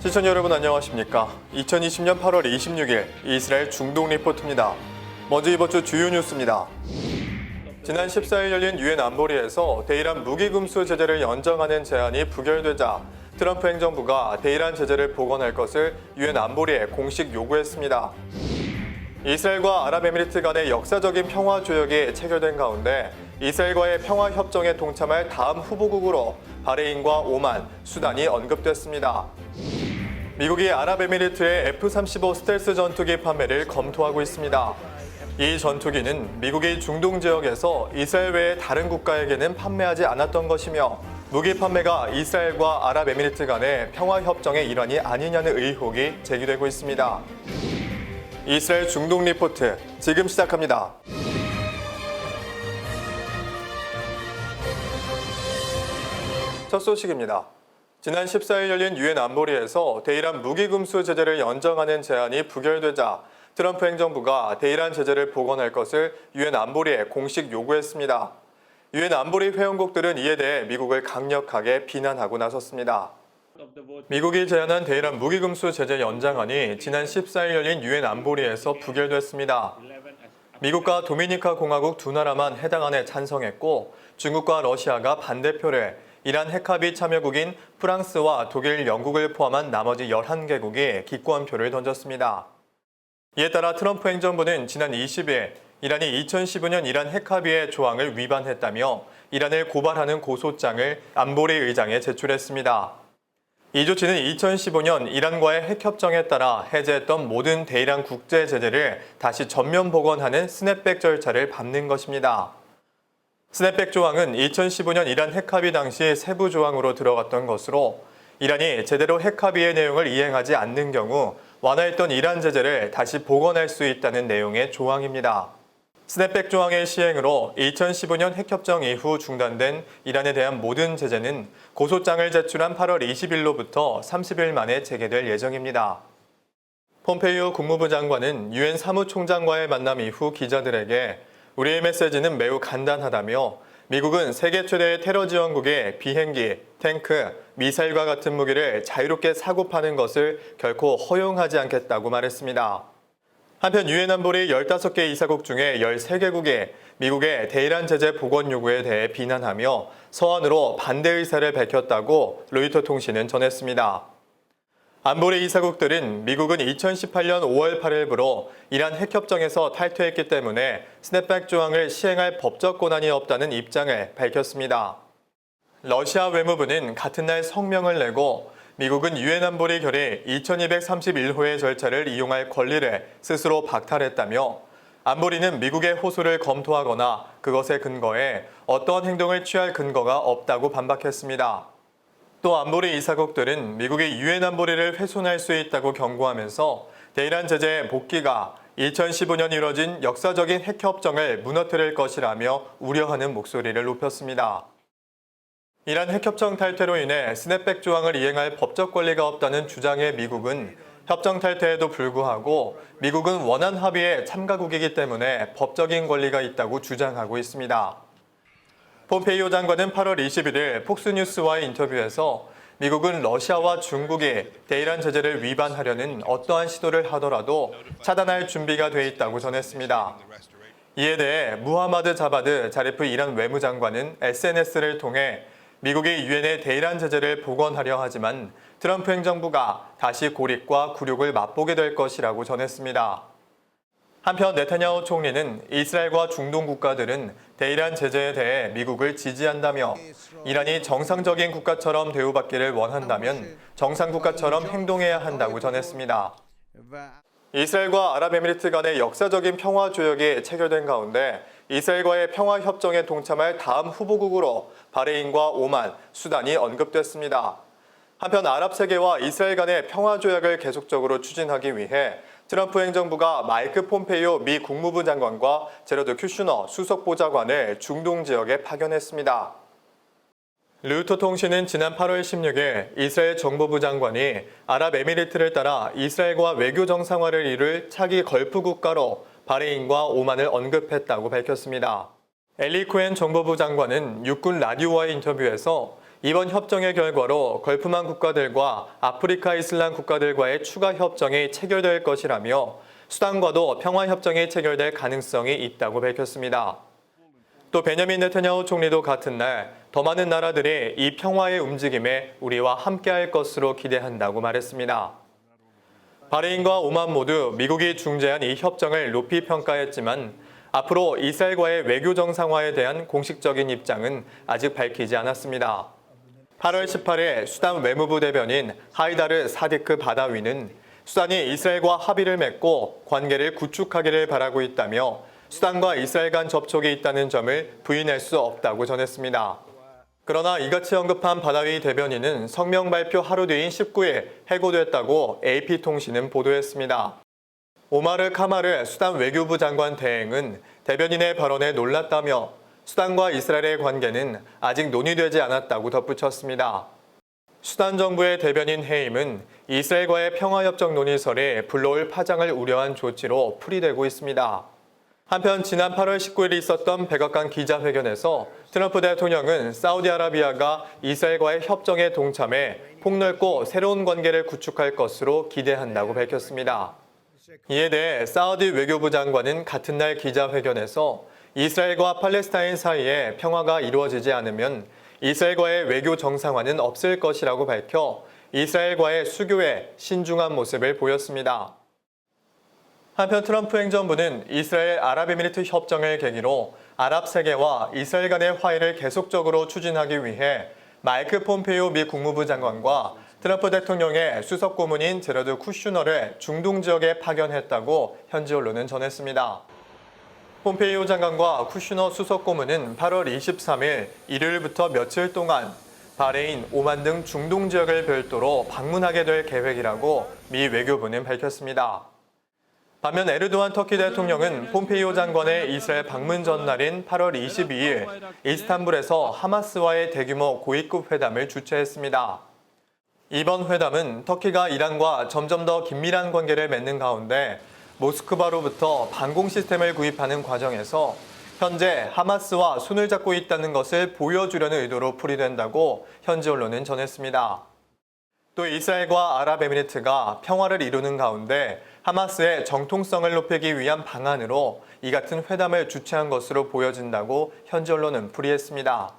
시청자 여러분 안녕하십니까? 2020년 8월 26일 이스라엘 중동 리포트입니다. 먼저 이번 주 주요 뉴스입니다. 지난 14일 열린 유엔 안보리에서 대이란 무기 금수 제재를 연장하는 제안이 부결되자 트럼프 행정부가 대이란 제재를 복원할 것을 유엔 안보리에 공식 요구했습니다. 이스라엘과 아랍에미리트 간의 역사적인 평화 조약이 체결된 가운데 이스라엘과의 평화 협정에 동참할 다음 후보국으로 바레인과 오만, 수단이 언급됐습니다. 미국이 아랍에미리트의 F-35 스텔스 전투기 판매를 검토하고 있습니다. 이 전투기는 미국이 중동 지역에서 이스라엘 외의 다른 국가에게는 판매하지 않았던 것이며 무기 판매가 이스라엘과 아랍에미리트 간의 평화 협정의 일환이 아니냐는 의혹이 제기되고 있습니다. 이스라엘 중동 리포트 지금 시작합니다. 첫 소식입니다. 지난 14일 열린 유엔 안보리에서 대이란 무기 금수 제재를 연장하는 제안이 부결되자 트럼프 행정부가 대이란 제재를 복원할 것을 유엔 안보리에 공식 요구했습니다. 유엔 안보리 회원국들은 이에 대해 미국을 강력하게 비난하고 나섰습니다. 미국이 제안한 대이란 무기 금수 제재 연장안이 지난 14일 열린 유엔 안보리에서 부결됐습니다. 미국과 도미니카 공화국 두 나라만 해당 안에 찬성했고 중국과 러시아가 반대표를, 이란 핵합의 참여국인 프랑스와 독일, 영국을 포함한 나머지 11개국이 기권표를 던졌습니다. 이에 따라 트럼프 행정부는 지난 20일 이란이 2015년 이란 핵합의의 조항을 위반했다며 이란을 고발하는 고소장을 안보리 의장에 제출했습니다. 이 조치는 2015년 이란과의 핵협정에 따라 해제했던 모든 대이란 국제 제재를 다시 전면 복원하는 스냅백 절차를 밟는 것입니다. 스냅백 조항은 2015년 이란 핵합의 당시 세부 조항으로 들어갔던 것으로 이란이 제대로 핵합의의 내용을 이행하지 않는 경우 완화했던 이란 제재를 다시 복원할 수 있다는 내용의 조항입니다. 스냅백 조항의 시행으로 2015년 핵협정 이후 중단된 이란에 대한 모든 제재는 고소장을 제출한 8월 20일로부터 30일 만에 재개될 예정입니다. 폼페이오 국무부 장관은 유엔 사무총장과의 만남 이후 기자들에게 우리의 메시지는 매우 간단하다며 미국은 세계 최대의 테러 지원국에 비행기, 탱크, 미사일과 같은 무기를 자유롭게 사고 파는 것을 결코 허용하지 않겠다고 말했습니다. 한편 유엔 안보리 15개 이사국 중에 13개국이 미국의 대이란 제재 복원 요구에 대해 비난하며 서한으로 반대 의사를 밝혔다고 로이터 통신은 전했습니다. 안보리 이사국들은 미국은 2018년 5월 8일부로 이란 핵협정에서 탈퇴했기 때문에 스냅백 조항을 시행할 법적 권한이 없다는 입장을 밝혔습니다. 러시아 외무부는 같은 날 성명을 내고 미국은 유엔 안보리 결의 2231호의 절차를 이용할 권리를 스스로 박탈했다며 안보리는 미국의 호소를 검토하거나 그것에 근거해 어떠한 행동을 취할 근거가 없다고 반박했습니다. 또 안보리 이사국들은 미국이 유엔 안보리를 훼손할 수 있다고 경고하면서 대이란 제재의 복귀가 2015년 이뤄진 역사적인 핵협정을 무너뜨릴 것이라며 우려하는 목소리를 높였습니다. 이란 핵협정 탈퇴로 인해 스냅백 조항을 이행할 법적 권리가 없다는 주장의 미국은 협정 탈퇴에도 불구하고 미국은 원안 합의의 참가국이기 때문에 법적인 권리가 있다고 주장하고 있습니다. 폼페이오 장관은 8월 21일 폭스뉴스와의 인터뷰에서 미국은 러시아와 중국이 대이란 제재를 위반하려는 어떠한 시도를 하더라도 차단할 준비가 돼 있다고 전했습니다. 이에 대해 무하마드 자바드 자리프 이란 외무장관은 SNS를 통해 미국이 유엔의 대이란 제재를 복원하려 하지만 트럼프 행정부가 다시 고립과 굴욕을 맛보게 될 것이라고 전했습니다. 한편 네타냐후 총리는 이스라엘과 중동 국가들은 대이란 제재에 대해 미국을 지지한다며 이란이 정상적인 국가처럼 대우받기를 원한다면 정상 국가처럼 행동해야 한다고 전했습니다. 이스라엘과 아랍에미리트 간의 역사적인 평화 조약이 체결된 가운데 이스라엘과의 평화 협정에 동참할 다음 후보국으로 바레인과 오만, 수단이 언급됐습니다. 한편 아랍 세계와 이스라엘 간의 평화 조약을 계속적으로 추진하기 위해 트럼프 행정부가 마이크 폼페이오 미 국무부 장관과 제러드 큐슈너 수석 보좌관을 중동 지역에 파견했습니다. 루터 통신은 지난 8월 16일 이스라엘 정보부 장관이 아랍에미리트를 따라 이스라엘과 외교 정상화를 이룰 차기 걸프 국가로 바레인과 오만을 언급했다고 밝혔습니다. 엘리 코엔 정보부 장관은 육군 라디오와의 인터뷰에서 이번 협정의 결과로 걸프만 국가들과 아프리카 이슬람 국가들과의 추가 협정이 체결될 것이라며 수단과도 평화협정이 체결될 가능성이 있다고 밝혔습니다. 또 베냐민 네타냐후 총리도 같은 날 더 많은 나라들이 이 평화의 움직임에 우리와 함께할 것으로 기대한다고 말했습니다. 바레인과 오만 모두 미국이 중재한 이 협정을 높이 평가했지만 앞으로 이스라엘과의 외교 정상화에 대한 공식적인 입장은 아직 밝히지 않았습니다. 8월 18일 수단 외무부 대변인 하이다르 사디크 바다위는 수단이 이스라엘과 합의를 맺고 관계를 구축하기를 바라고 있다며 수단과 이스라엘 간 접촉이 있다는 점을 부인할 수 없다고 전했습니다. 그러나 이같이 언급한 바다위 대변인은 성명 발표 하루 뒤인 19일 해고됐다고 AP통신은 보도했습니다. 오마르 카마르 수단 외교부 장관 대행은 대변인의 발언에 놀랐다며 수단과 이스라엘의 관계는 아직 논의되지 않았다고 덧붙였습니다. 수단 정부의 대변인 해임은 이스라엘과의 평화협정 논의설에 불러올 파장을 우려한 조치로 풀이되고 있습니다. 한편 지난 8월 19일 있었던 백악관 기자회견에서 트럼프 대통령은 사우디아라비아가 이스라엘과의 협정에 동참해 폭넓고 새로운 관계를 구축할 것으로 기대한다고 밝혔습니다. 이에 대해 사우디 외교부 장관은 같은 날 기자회견에서 이스라엘과 팔레스타인 사이에 평화가 이루어지지 않으면 이스라엘과의 외교 정상화는 없을 것이라고 밝혀 이스라엘과의 수교에 신중한 모습을 보였습니다. 한편 트럼프 행정부는 이스라엘 아랍에미리트 협정을 계기로 아랍 세계와 이스라엘 간의 화해를 계속적으로 추진하기 위해 마이크 폼페이오 미 국무부 장관과 트럼프 대통령의 수석 고문인 제러드 쿠슈너를 중동 지역에 파견했다고 현지 언론은 전했습니다. 폼페이오 장관과 쿠슈너 수석 고문은 8월 23일 일요일부터 며칠 동안 바레인, 오만 등 중동 지역을 별도로 방문하게 될 계획이라고 미 외교부는 밝혔습니다. 반면 에르도안 터키 대통령은 폼페이오 장관의 이스라엘 방문 전날인 8월 22일 이스탄불에서 하마스와의 대규모 고위급 회담을 주최했습니다. 이번 회담은 터키가 이란과 점점 더 긴밀한 관계를 맺는 가운데 모스크바로부터 방공 시스템을 구입하는 과정에서 현재 하마스와 손을 잡고 있다는 것을 보여주려는 의도로 풀이된다고 현지 언론은 전했습니다. 또 이스라엘과 아랍에미리트가 평화를 이루는 가운데 하마스의 정통성을 높이기 위한 방안으로 이 같은 회담을 주최한 것으로 보여진다고 현지 언론은 풀이했습니다.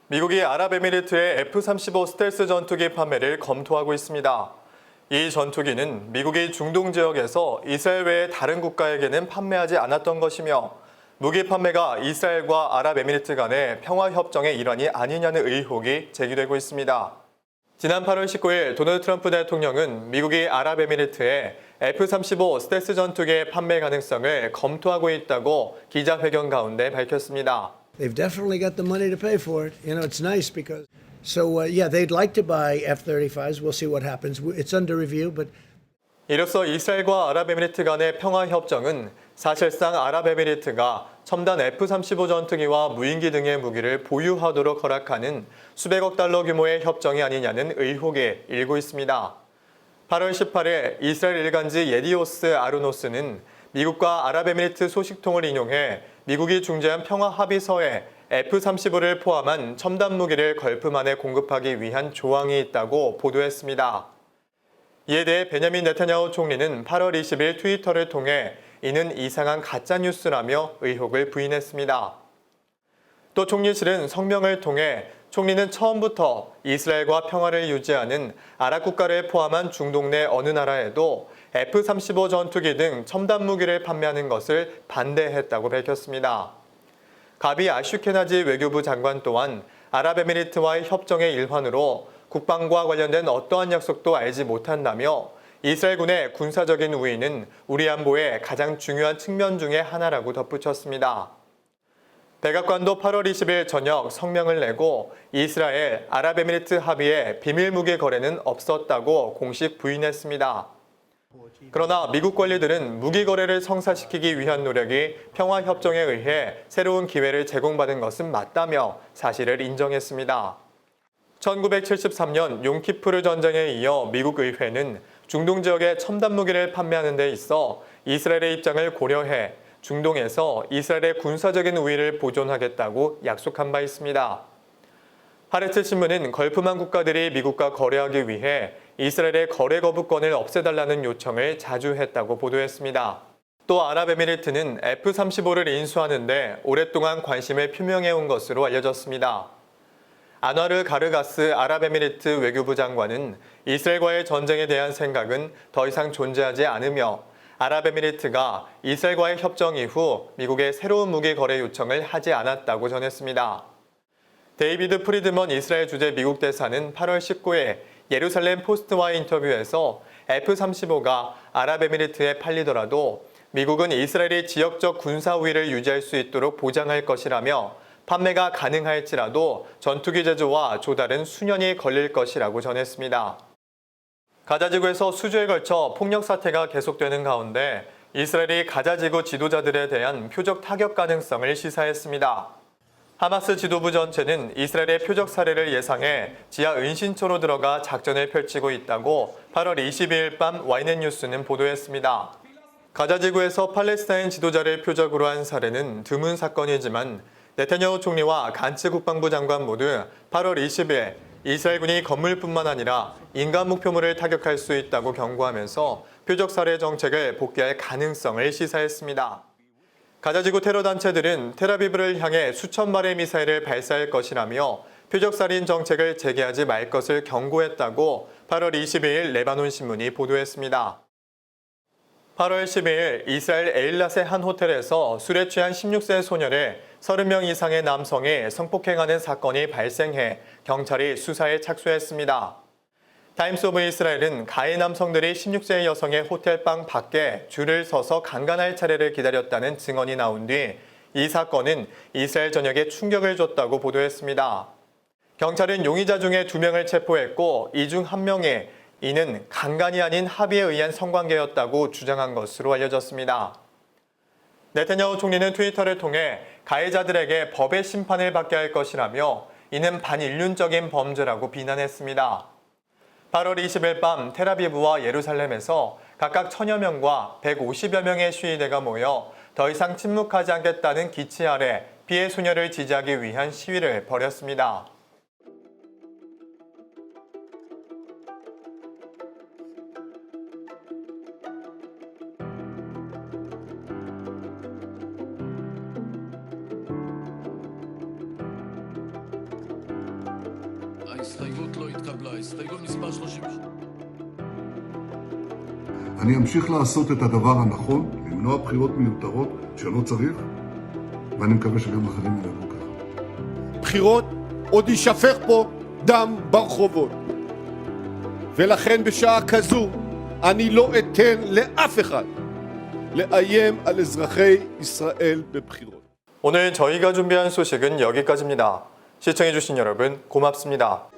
미국이 아랍에미리트의 F-35 스텔스 전투기 판매를 검토하고 있습니다. 이 전투기는 미국이 중동 지역에서 이스라엘 외의 다른 국가에게는 판매하지 않았던 것이며 무기 판매가 이스라엘과 아랍에미리트 간의 평화협정의 일환이 아니냐는 의혹이 제기되고 있습니다. 지난 8월 19일 도널드 트럼프 대통령은 미국이 아랍에미리트에 F-35 스텔스 전투기의 판매 가능성을 검토하고 있다고 기자회견 가운데 밝혔습니다. They've definitely got the money to pay for it. You know, it's nice because yeah, they'd like to buy F-35s. We'll see what happens. It's under review, but 이로써 이스라엘과 아랍에미리트 간의 평화협정은 사실상 아랍에미리트가 첨단 F-35 전투기와 무인기 등의 무기를 보유하도록 허락하는 수백억 달러 규모의 협정이 아니냐는 의혹이 일고 있습니다. 8월 18일 이스라엘 일간지 예디오스 아르노스는 미국과 아랍에미리트 소식통을 인용해 미국이 중재한 평화 합의서에 F-35를 포함한 첨단 무기를 걸프만에 공급하기 위한 조항이 있다고 보도했습니다. 이에 대해 베냐민 네타냐후 총리는 8월 20일 트위터를 통해 이는 이상한 가짜뉴스라며 의혹을 부인했습니다. 또 총리실은 성명을 통해 총리는 처음부터 이스라엘과 평화를 유지하는 아랍 국가를 포함한 중동 내 어느 나라에도 F-35 전투기 등 첨단 무기를 판매하는 것을 반대했다고 밝혔습니다. 가비 아슈케나지 외교부 장관 또한 아랍에미리트와의 협정의 일환으로 국방과 관련된 어떠한 약속도 알지 못한다며 이스라엘군의 군사적인 우위는 우리 안보의 가장 중요한 측면 중의 하나라고 덧붙였습니다. 백악관도 8월 20일 저녁 성명을 내고 이스라엘, 아랍에미리트 합의에 비밀 무기 거래는 없었다고 공식 부인했습니다. 그러나 미국 관리들은 무기 거래를 성사시키기 위한 노력이 평화협정에 의해 새로운 기회를 제공받은 것은 맞다며 사실을 인정했습니다. 1973년 용키푸르 전쟁에 이어 미국 의회는 중동 지역에 첨단 무기를 판매하는 데 있어 이스라엘의 입장을 고려해 중동에서 이스라엘의 군사적인 우위를 보존하겠다고 약속한 바 있습니다. 하레츠 신문은 걸프만 국가들이 미국과 거래하기 위해 이스라엘의 거래 거부권을 없애달라는 요청을 자주 했다고 보도했습니다. 또 아랍에미리트는 F-35를 인수하는데 오랫동안 관심을 표명해온 것으로 알려졌습니다. 안와르 가르가스 아랍에미리트 외교부 장관은 이스라엘과의 전쟁에 대한 생각은 더 이상 존재하지 않으며 아랍에미리트가 이스라엘과의 협정 이후 미국의 새로운 무기 거래 요청을 하지 않았다고 전했습니다. 데이비드 프리드먼 이스라엘 주재 미국 대사는 8월 19일 예루살렘 포스트와의 인터뷰에서 F-35가 아랍에미리트에 팔리더라도 미국은 이스라엘이 지역적 군사 우위를 유지할 수 있도록 보장할 것이라며 판매가 가능할지라도 전투기 제조와 조달은 수년이 걸릴 것이라고 전했습니다. 가자지구에서 수주에 걸쳐 폭력 사태가 계속되는 가운데 이스라엘이 가자지구 지도자들에 대한 표적 타격 가능성을 시사했습니다. 하마스 지도부 전체는 이스라엘의 표적 사례를 예상해 지하 은신처로 들어가 작전을 펼치고 있다고 8월 22일 밤 ynet 뉴스는 보도했습니다. 가자지구에서 팔레스타인 지도자를 표적으로 한 사례는 드문 사건이지만 네타냐후 총리와 간츠 국방부 장관 모두 8월 20일 이스라엘군이 건물뿐만 아니라 인간 목표물을 타격할 수 있다고 경고하면서 표적 살해 정책을 복귀할 가능성을 시사했습니다. 가자지구 테러 단체들은 텔아비브를 향해 수천 발의 미사일을 발사할 것이라며 표적살인 정책을 재개하지 말 것을 경고했다고 8월 22일 레바논 신문이 보도했습니다. 8월 12일 이스라엘 에일랏의 한 호텔에서 술에 취한 16세 소녀를 30명 이상의 남성이 성폭행하는 사건이 발생해 경찰이 수사에 착수했습니다. 타임스 오브 이스라엘은 가해 남성들이 16세 여성의 호텔방 밖에 줄을 서서 강간할 차례를 기다렸다는 증언이 나온 뒤 이 사건은 이스라엘 전역에 충격을 줬다고 보도했습니다. 경찰은 용의자 중에 2명을 체포했고 이 중 1명이 이는 강간이 아닌 합의에 의한 성관계였다고 주장한 것으로 알려졌습니다. 네타냐후 총리는 트위터를 통해 가해자들에게 법의 심판을 받게 할 것이라며 이는 반인륜적인 범죄라고 비난했습니다. 8월 20일 밤 텔아비브와 예루살렘에서 각각 1000여 명과 150여 명의 시위대가 모여 더 이상 침묵하지 않겠다는 기치 아래 피해 소녀를 지지하기 위한 시위를 벌였습니다. ההסתייגות לא התקבלה. הסתייגות מספר 32. אני אמשיך לעשות את הדבר הנכון, למנוע בחירות מיותרות שלא צריך, ואני מקווה שגם אחרים ינהגו ככה. בחירות עוד יישפך פה דם ברחובות. ולכן בשעה כזו אני לא אתן לאף אחד לאיים על אזרחי ישראל בבחירות. 오늘 저희가 준비한 소식은 여기까지입니다. 시청해주신 여러분 고맙습니다.